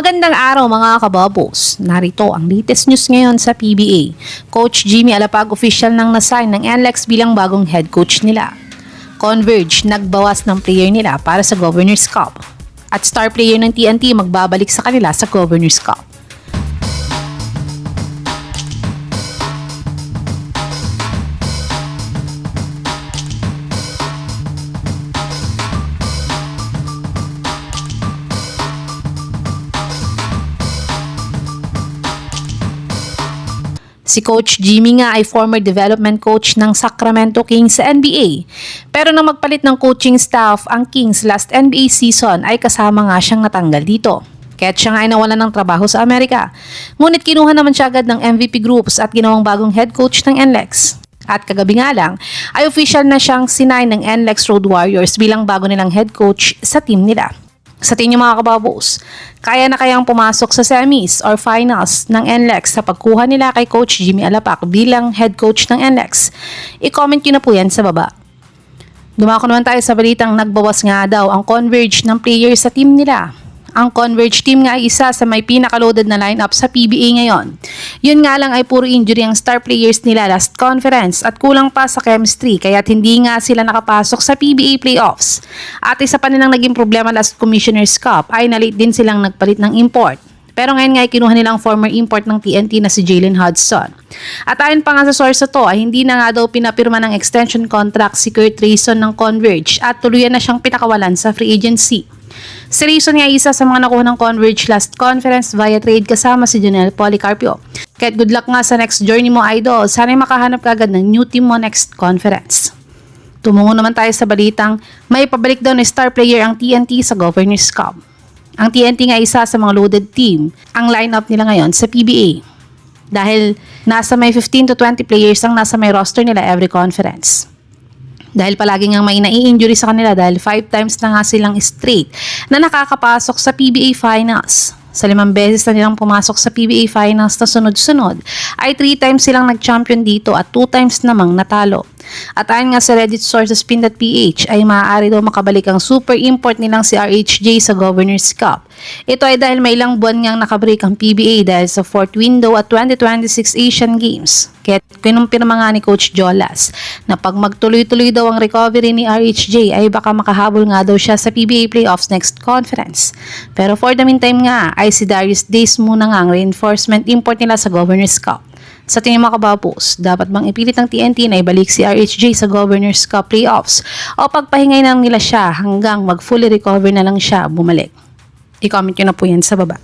Magandang araw mga kababos. Narito ang latest news ngayon sa PBA. Coach Jimmy Alapag official nang nasign ng NLEX bilang bagong head coach nila. Converge nagbawas ng player nila para sa Governors Cup. At star player ng TNT magbabalik sa kanila sa Governors Cup. Si Coach Jimmy nga ay former development coach ng Sacramento Kings sa NBA. Pero nang magpalit ng coaching staff ang Kings last NBA season ay kasama nga siyang natanggal dito. Kaya't siya nga ay nawalan ng trabaho sa Amerika. Ngunit kinuha naman siya agad ng MVP Groups at ginawang bagong head coach ng NLEX. At kagabi nga lang ay official na siyang sinay ng NLEX Road Warriors bilang bago nilang head coach sa team nila. Sa tingin niyo mga kababos, kaya na kayang pumasok sa semis or finals ng NLEX sa pagkuha nila kay Coach Jimmy Alapag bilang head coach ng NLEX? I-comment niyo na po yan sa baba. Dumako naman tayo sa balitang nagbawas nga daw ang Converge ng players sa team nila. Ang Converge team nga ay isa sa may pinakaloaded na lineup sa PBA ngayon. Yun nga lang ay puro injury ang star players nila last conference at kulang pa sa chemistry kaya't hindi nga sila nakapasok sa PBA playoffs. At isa pa nilang naging problema last Commissioner's Cup ay na-late din silang nagpalit ng import. Pero ngayon nga ay kinuha nilang former import ng TNT na si Jalen Hudson. At ayon pa nga sa source to ay hindi na nga daw pinapirma ng extension contract si Kurt Rayson ng Converge at tuluyan na siyang pinakawalan sa free agency. Si Rayson nga isa sa mga nakuha ng Converge last conference via trade kasama si Jonel Policarpio. Kaya't good luck nga sa next journey mo, idol. Sana'y makahanap ka agad ng new team mo next conference. Tumungo naman tayo sa balitang may pabalik daw na star player ang TNT sa Governors Cup. Ang TNT nga isa sa mga loaded team ang lineup nila ngayon sa PBA. Dahil nasa may 15 to 20 players ang nasa may roster nila every conference. Dahil palagi nga may nai-injury sa kanila dahil 5 times na nga silang straight na nakakapasok sa PBA Finals. Sa 5 beses na nilang pumasok sa PBA Finals na sunod-sunod, ay 3 times silang nag-champion dito at 2 times namang natalo. At ayon nga sa Reddit sources Pin.ph ay maaari daw makabalik ang super import nilang si RHJ sa Governors Cup. Ito ay dahil may ilang buwan ngang nakabreak ang PBA dahil sa 4th window at 2026 Asian Games. Kaya kinumpirma nga ni Coach Jolas na pag magtuloy-tuloy daw ang recovery ni RHJ ay baka makahabol nga daw siya sa PBA playoffs next conference. Pero for the meantime nga ay si Darius Days muna nga ang reinforcement import nila sa Governors Cup. Sa tingin mga kababos, dapat bang ipilit ng TNT na ibalik si RHJ sa Governors Cup playoffs o pagpahingay lang nila siya hanggang mag-fully recover na lang siya bumalik? I-comment nyo na po yan sa baba.